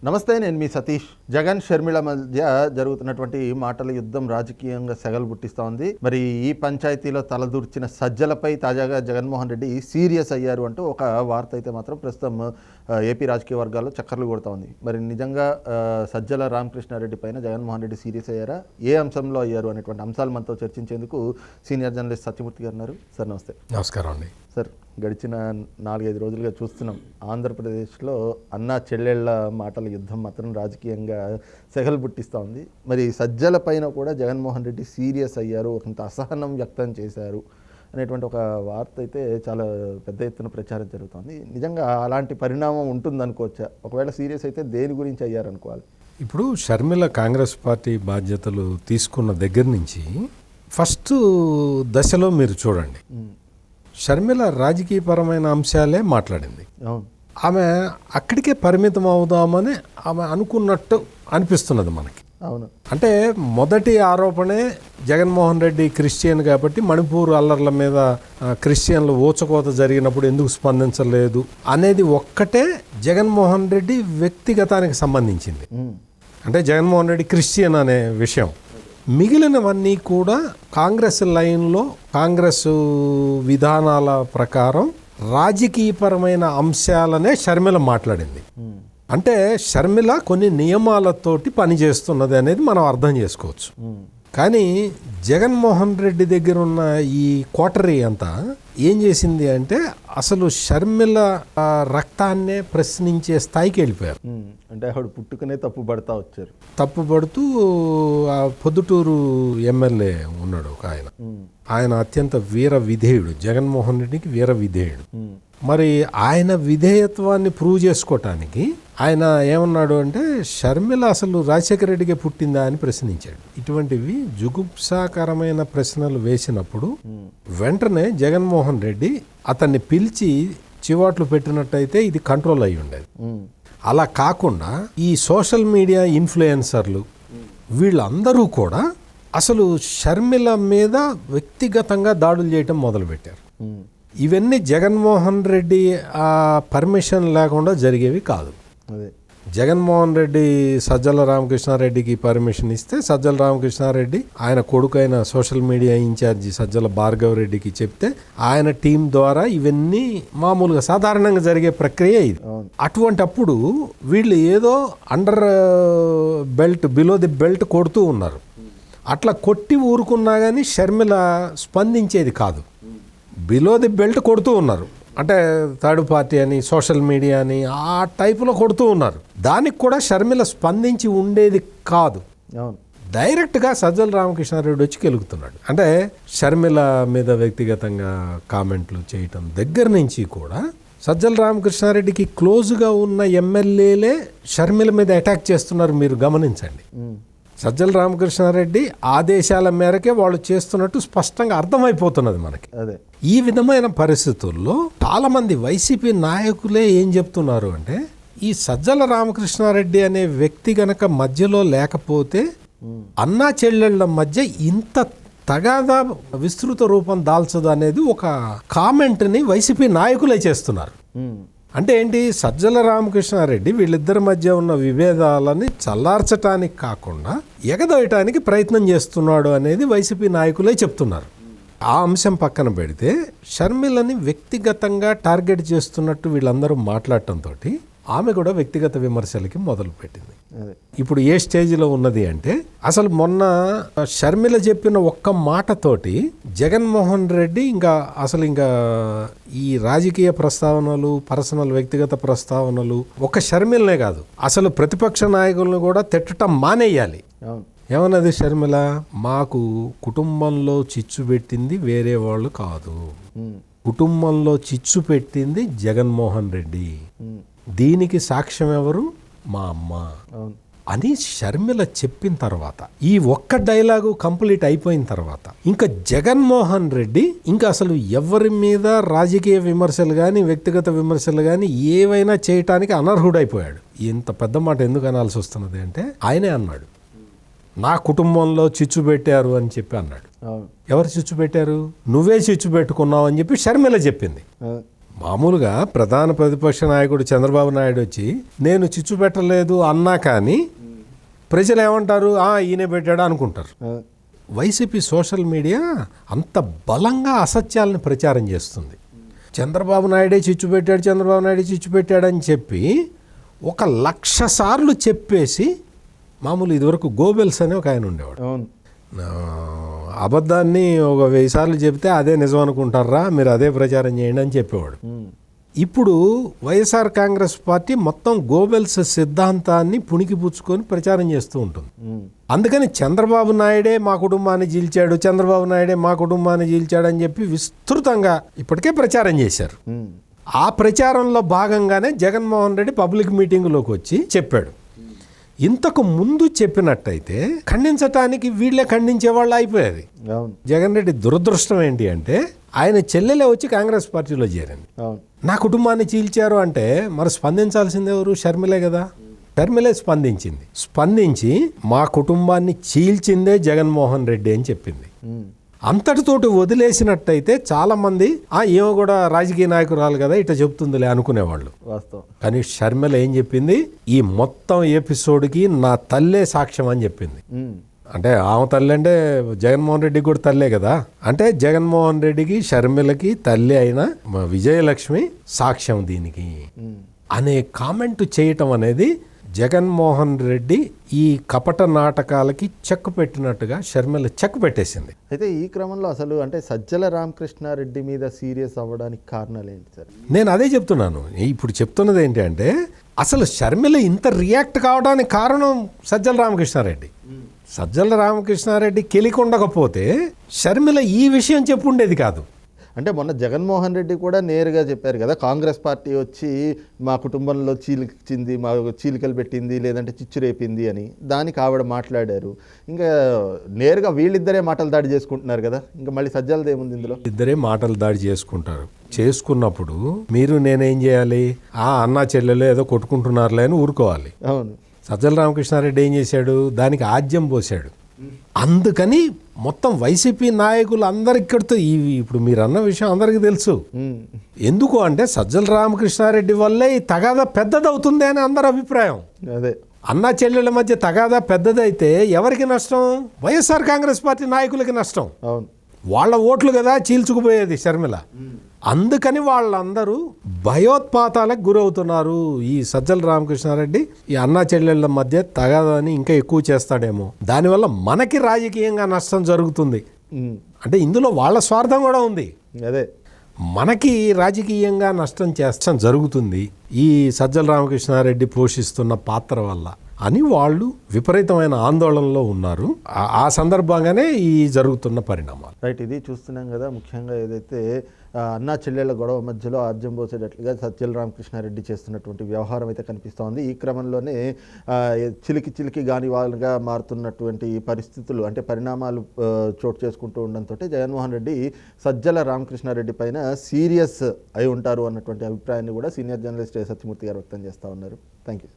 నమస్తే, నేను మీ సతీష్. జగన్ షర్మిల మధ్య జరుగుతున్నటువంటి మాటల యుద్ధం రాజకీయంగా సెగలు పుట్టిస్తూ ఉంది. మరి ఈ పంచాయతీలో తలదూర్చిన సజ్జలపై తాజాగా జగన్మోహన్ రెడ్డి సీరియస్ అయ్యారు అంటూ ఒక వార్త అయితే మాత్రం ప్రస్తుతం ఏపీ రాజకీయ వర్గాల్లో చక్కర్లు కొడుతూ ఉంది. మరి నిజంగా సజ్జల రామకృష్ణారెడ్డి పైన జగన్మోహన్ రెడ్డి సీరియస్ అయ్యారా, ఏ అంశంలో అయ్యారు అనేటువంటి అంశాలు మనతో చర్చించేందుకు సీనియర్ జర్నలిస్ట్ సత్యమూర్తి గారు ఉన్నారు. సార్ నమస్తే. నమస్కారం అండి. సార్, గడిచిన 4-5 రోజులుగా చూస్తున్నాం, ఆంధ్రప్రదేశ్లో అన్నా చెల్లెళ్ల మాటల యుద్ధం మాత్రం రాజకీయంగా సెగలు పుట్టిస్తూ ఉంది. మరి సజ్జల పైన కూడా జగన్మోహన్ రెడ్డి సీరియస్ అయ్యారు, కొంత అసహనం వ్యక్తం చేశారు అనేటువంటి ఒక వార్త అయితే చాలా పెద్ద ఎత్తున ప్రచారం జరుగుతుంది. నిజంగా అలాంటి పరిణామం ఉంటుందనుకోవచ్చా? ఒకవేళ సీరియస్ అయితే దేని గురించి అయ్యారనుకోవాలి? ఇప్పుడు షర్మిల కాంగ్రెస్ పార్టీ బాధ్యతలు తీసుకున్న దగ్గర నుంచి ఫస్ట్ దశలో మీరు చూడండి, షర్మిల రాజకీయపరమైన అంశాలే మాట్లాడింది. ఆమె అక్కడికే పరిమితం అవుదామని ఆమె అనుకున్నట్టు అనిపిస్తున్నది మనకి. అవును. అంటే మొదటి ఆరోపణే జగన్మోహన్ రెడ్డి క్రిస్టియన్ కాబట్టి మణిపూర్ అల్లర్ల మీద క్రిస్టియన్లు ఊచకోత జరిగినప్పుడు ఎందుకు స్పందించలేదు అనేది ఒక్కటే జగన్మోహన్ రెడ్డి వ్యక్తిగతానికి సంబంధించింది. అంటే జగన్మోహన్ రెడ్డి క్రిస్టియన్ అనే విషయం. మిగిలినవన్నీ కూడా కాంగ్రెస్ లైన్లో కాంగ్రెస్ విధానాల ప్రకారం రాజకీయపరమైన అంశాలనే షర్మిల మాట్లాడింది. అంటే షర్మిల కొన్ని నియమాలతోటి పనిచేస్తున్నది అనేది మనం అర్థం చేసుకోవచ్చు. కానీ జగన్మోహన్ రెడ్డి దగ్గర ఉన్న ఈ కోటరీ అంతా ఏం చేసింది అంటే అసలు షర్మిల రక్తాన్నే ప్రశ్నించే స్థాయికి వెళ్ళిపోయారు. అంటే ఆవిడ పుట్టుకనే తప్పుపడతా వచ్చారు. తప్పుపడుతూ పొద్దుటూరు ఎమ్మెల్యే ఉన్నాడు ఒక ఆయన అత్యంత వీర విధేయుడు, జగన్మోహన్ రెడ్డికి వీర విధేయుడు. మరి ఆయన విధేయత్వాన్ని ప్రూవ్ చేసుకోవటానికి ఆయన ఏమన్నాడు అంటే షర్మిల అసలు రాజశేఖర రెడ్డికే పుట్టిందా అని ప్రశ్నించాడు. ఇటువంటివి జుగుప్సాకరమైన ప్రశ్నలు వేసినప్పుడు వెంటనే జగన్మోహన్ రెడ్డి అతన్ని పిలిచి చివాట్లు పెట్టినట్టయితే ఇది కంట్రోల్ అయ్యి ఉండేది. అలా కాకుండా ఈ సోషల్ మీడియా ఇన్ఫ్లుయెన్సర్లు వీళ్ళందరూ కూడా అసలు షర్మిల మీద వ్యక్తిగతంగా దాడులు చేయటం మొదలుపెట్టారు. ఇవన్నీ జగన్మోహన్ రెడ్డి పర్మిషన్ లేకుండా జరిగేవి కాదు. జగన్మోహన్ రెడ్డి సజ్జల రామకృష్ణారెడ్డికి పర్మిషన్ ఇస్తే సజ్జల రామకృష్ణారెడ్డి ఆయన కొడుకైన social media incharge Sajjala Bhargav రెడ్డికి చెప్తే ఆయన టీం ద్వారా ఇవన్నీ మామూలుగా సాధారణంగా జరిగే ప్రక్రియ ఇది. అటువంటప్పుడు వీళ్ళు ఏదో under belt below the belt కొడుతూ ఉన్నారు. అట్లా కొట్టి ఊరుకున్నా కానీ షర్మిల స్పందించేది కాదు. బిలో ది బెల్ట్ కొడుతూ ఉన్నారు, అంటే థర్డ్ పార్టీ అని సోషల్ మీడియా అని ఆ టైపులో కొడుతూ ఉన్నారు. దానికి కూడా షర్మిల స్పందించి ఉండేది కాదు. డైరెక్ట్గా సజ్జల రామకృష్ణారెడ్డి వచ్చి కెలుగుతున్నాడు. అంటే షర్మిల మీద వ్యక్తిగతంగా కామెంట్లు చేయటం దగ్గర నుంచి కూడా సజ్జల రామకృష్ణారెడ్డికి క్లోజ్గా ఉన్న ఎమ్మెల్యేలే షర్మిల మీద అటాక్ చేస్తున్నారు. మీరు గమనించండి, సజ్జల రామకృష్ణారెడ్డి ఆదేశాల మేరకే వాళ్ళు చేస్తున్నట్టు స్పష్టంగా అర్థమైపోతున్నది మనకి. ఈ విధమైన పరిస్థితుల్లో చాలా మంది వైసీపీ నాయకులే ఏం చెప్తున్నారు అంటే ఈ సజ్జల రామకృష్ణారెడ్డి అనే వ్యక్తి గనక మధ్యలో లేకపోతే అన్నా చెల్లెళ్ల మధ్య ఇంత తగాదా విస్తృత రూపం దాల్చదు అనేది ఒక కామెంట్ని వైసీపీ నాయకులే చేస్తున్నారు. అంటే ఏంటి, సజ్జల రామకృష్ణారెడ్డి వీళ్ళిద్దరి మధ్య ఉన్న విభేదాలని చల్లార్చటానికి కాకుండా ఎగదోయటానికి ప్రయత్నం చేస్తున్నాడు అనేది వైసీపీ నాయకులే చెప్తున్నారు. ఆ అంశం పక్కన పెడితే షర్మిలని వ్యక్తిగతంగా టార్గెట్ చేస్తున్నట్టు వీళ్ళందరూ మాట్లాడటంతో ఆమె కూడా వ్యక్తిగత విమర్శలకి మొదలు పెట్టింది. ఇప్పుడు ఏ స్టేజ్లో ఉన్నది అంటే అసలు మొన్న షర్మిల చెప్పిన ఒక్క మాటతోటి జగన్మోహన్ రెడ్డి ఇంకా ఈ రాజకీయ ప్రస్తావనలు, పర్సనల్ వ్యక్తిగత ప్రస్తావనలు ఒక షర్మిలనే కాదు అసలు ప్రతిపక్ష నాయకులను కూడా తిట్టడం మానేయాలి. ఏమన్నది షర్మిల, మాకు కుటుంబంలో చిచ్చు పెట్టింది వేరే వాళ్ళు కాదు, కుటుంబంలో చిచ్చు పెట్టింది జగన్మోహన్ రెడ్డి, దీనికి సాక్ష్యం ఎవరు, మా అమ్మ అని షర్మిల చెప్పిన తర్వాత ఈ ఒక్క డైలాగు కంప్లీట్ అయిపోయిన తర్వాత ఇంకా జగన్మోహన్ రెడ్డి ఇంకా అసలు ఎవరి మీద రాజకీయ విమర్శలు కానీ వ్యక్తిగత విమర్శలు కానీ ఏవైనా చేయటానికి అనర్హుడైపోయాడు. ఇంత పెద్ద మాట ఎందుకు అనాల్సి వస్తున్నది అంటే ఆయనే అన్నాడు, నా కుటుంబంలో చిచ్చు పెట్టారు అని చెప్పి అన్నాడు. ఎవరు చిచ్చు పెట్టారు? నువ్వే చిచ్చు పెట్టుకున్నావు అని చెప్పి షర్మిల చెప్పింది. మామూలుగా ప్రధాన ప్రతిపక్ష నాయకుడు చంద్రబాబు నాయుడు వచ్చి నేను చిచ్చు పెట్టలేదు అన్నా కానీ ప్రజలు ఏమంటారు, ఈయన పెట్టాడు అనుకుంటారు. వైసీపీ సోషల్ మీడియా అంత బలంగా అసత్యాలను ప్రచారం చేస్తుంది. చంద్రబాబు నాయుడే చిచ్చు పెట్టాడు, చంద్రబాబు నాయుడే చిచ్చు పెట్టాడని చెప్పి 1,00,000 సార్లు చెప్పేసి, మామూలు ఇదివరకు గోబెల్స్ అని ఒక ఆయన ఉండేవాడు, అబద్ధాన్ని 1000 సార్లు చెప్తే అదే నిజం అనుకుంటారా, మీరు అదే ప్రచారం చేయండి అని చెప్పేవాడు. ఇప్పుడు వైఎస్ఆర్ కాంగ్రెస్ పార్టీ మొత్తం గోబెల్స్ సిద్ధాంతాన్ని పుణికిపుచ్చుకొని ప్రచారం చేస్తూ ఉంటుంది. అందుకని చంద్రబాబు నాయుడే మా కుటుంబాన్ని చీల్చాడు, చంద్రబాబు నాయుడే మా కుటుంబాన్ని చీల్చాడు అని చెప్పి విస్తృతంగా ఇప్పటికే ప్రచారం చేశారు. ఆ ప్రచారంలో భాగంగానే జగన్మోహన్ రెడ్డి పబ్లిక్ మీటింగ్లోకి వచ్చి చెప్పాడు. ఇంతకు ముందు చెప్పినట్టయితే ఖండించటానికి వీళ్ళే ఖండించే వాళ్ళు అయిపోయేది. జగన్ రెడ్డి దురదృష్టం ఏంటి అంటే ఆయన చెల్లెలే వచ్చి కాంగ్రెస్ పార్టీలో చేరింది. నా కుటుంబాన్ని చీల్చారు అంటే మరి స్పందించాల్సింది ఎవరు? షర్మిలే కదా. షర్మిలే స్పందించి మా కుటుంబాన్ని చీల్చిందే జగన్మోహన్ రెడ్డి అని చెప్పింది. అంతటితోటి వదిలేసినట్టయితే చాలా మంది ఏమో కూడా రాజకీయ నాయకురాలు కదా ఇట్లా చెప్తుందిలే అనుకునేవాళ్ళు. వాస్తవం. కానీ షర్మిల ఏం చెప్పింది, ఈ మొత్తం ఎపిసోడ్కి నా తల్లే సాక్ష్యం అని చెప్పింది. అంటే ఆమె తల్లి అంటే జగన్మోహన్ రెడ్డికి కూడా తల్లే కదా. అంటే జగన్మోహన్ రెడ్డికి షర్మిలకి తల్లి అయిన విజయలక్ష్మి సాక్ష్యం దీనికి అనే కామెంట్ చేయటం అనేది జగన్మోహన్ రెడ్డి ఈ కపట నాటకాలకి చెక్ పెట్టినట్టుగా షర్మిల చెక్ పెట్టేసింది. అయితే ఈ క్రమంలో అసలు అంటే సజ్జల రామకృష్ణారెడ్డి మీద సీరియస్ అవ్వడానికి కారణాలు ఏంటి సార్? నేను అదే చెప్తున్నాను. ఇప్పుడు చెప్తున్నది ఏంటి అంటే అసలు షర్మిల ఇంత రియాక్ట్ కావడానికి కారణం సజ్జల రామకృష్ణారెడ్డి. సజ్జల రామకృష్ణారెడ్డి కెలికొండకపోతే షర్మిల ఈ విషయం చెప్పుండేది కాదు. అంటే మొన్న జగన్మోహన్ రెడ్డి కూడా నేరుగా చెప్పారు కదా, కాంగ్రెస్ పార్టీ వచ్చి మా కుటుంబంలో చీలిచింది, మా చీలికలు పెట్టింది, లేదంటే చిచ్చు రేపింది అని. దానికి ఆవిడ మాట్లాడారు. ఇంకా నేరుగా వీళ్ళిద్దరే మాటలు దాడి చేసుకుంటున్నారు కదా, ఇంకా మళ్ళీ సజ్జలది ఏముంది ఇందులో? ఇద్దరే మాటలు దాడి చేసుకుంటారు. చేసుకున్నప్పుడు మీరు నేనేం చేయాలి? అన్నా చెల్లెలు ఏదో కొట్టుకుంటున్నారులే అని ఊరుకోవాలి. అవును. సజ్జల రామకృష్ణారెడ్డి ఏం చేశాడు? దానికి ఆజ్యం పోశాడు. అందుకని మొత్తం వైసీపీ నాయకులు అందరిక్కడితో ఇప్పుడు మీరు అన్న విషయం అందరికీ తెలుసు. ఎందుకు అంటే సజ్జల రామకృష్ణారెడ్డి వల్లే ఈ తగాదా పెద్దదవుతుంది అని అందరి అభిప్రాయం. అదే అన్నా చెల్లెళ్ళ మధ్య తగాదా పెద్దదైతే ఎవరికి నష్టం? వైఎస్ఆర్ కాంగ్రెస్ పార్టీ నాయకులకి నష్టం. అవును. వాళ్ళ ఓట్లు కదా చీల్చుకుపోయేది షర్మిల. అందుకని వాళ్ళందరూ భయోత్పాతాలకు గురవుతున్నారు. ఈ సజ్జల రామకృష్ణారెడ్డి ఈ అన్నా చెల్లెళ్ళ మధ్య తగాదాని ఇంకా ఎక్కువ చేస్తాడేమో, దానివల్ల మనకి రాజకీయంగా నష్టం జరుగుతుంది అంటే ఇందులో వాళ్ళ స్వార్థం కూడా ఉంది. అదే మనకి రాజకీయంగా నష్టం జరుగుతుంది ఈ సజ్జల రామకృష్ణారెడ్డి పోషిస్తున్న పాత్ర వల్ల అని వాళ్ళు విపరీతమైన ఆందోళనలో ఉన్నారు. ఆ సందర్భంగానే ఈ జరుగుతున్న పరిణామాలు. రైట్. ఇది చూస్తున్నాం కదా, ముఖ్యంగా ఏదైతే అన్నా చెల్లెళ్ళ గొడవ మధ్యలో ఆర్జం పోసేటట్లుగా సజ్జల రామకృష్ణారెడ్డి చేస్తున్నటువంటి వ్యవహారం అయితే కనిపిస్తోంది. ఈ క్రమంలోనే చిలికి గాని వాళ్ళగా మారుతున్నటువంటి పరిస్థితులు అంటే పరిణామాలు చోటు చేసుకుంటూ ఉండడంతో జగన్మోహన్ రెడ్డి సజ్జల రామకృష్ణారెడ్డి పైన సీరియస్ అయి ఉంటారు అన్నటువంటి అభిప్రాయాన్ని కూడా సీనియర్ జర్నలిస్ట్ సత్యమూర్తి గారు వ్యక్తం చేస్తూ ఉన్నారు. Thank you.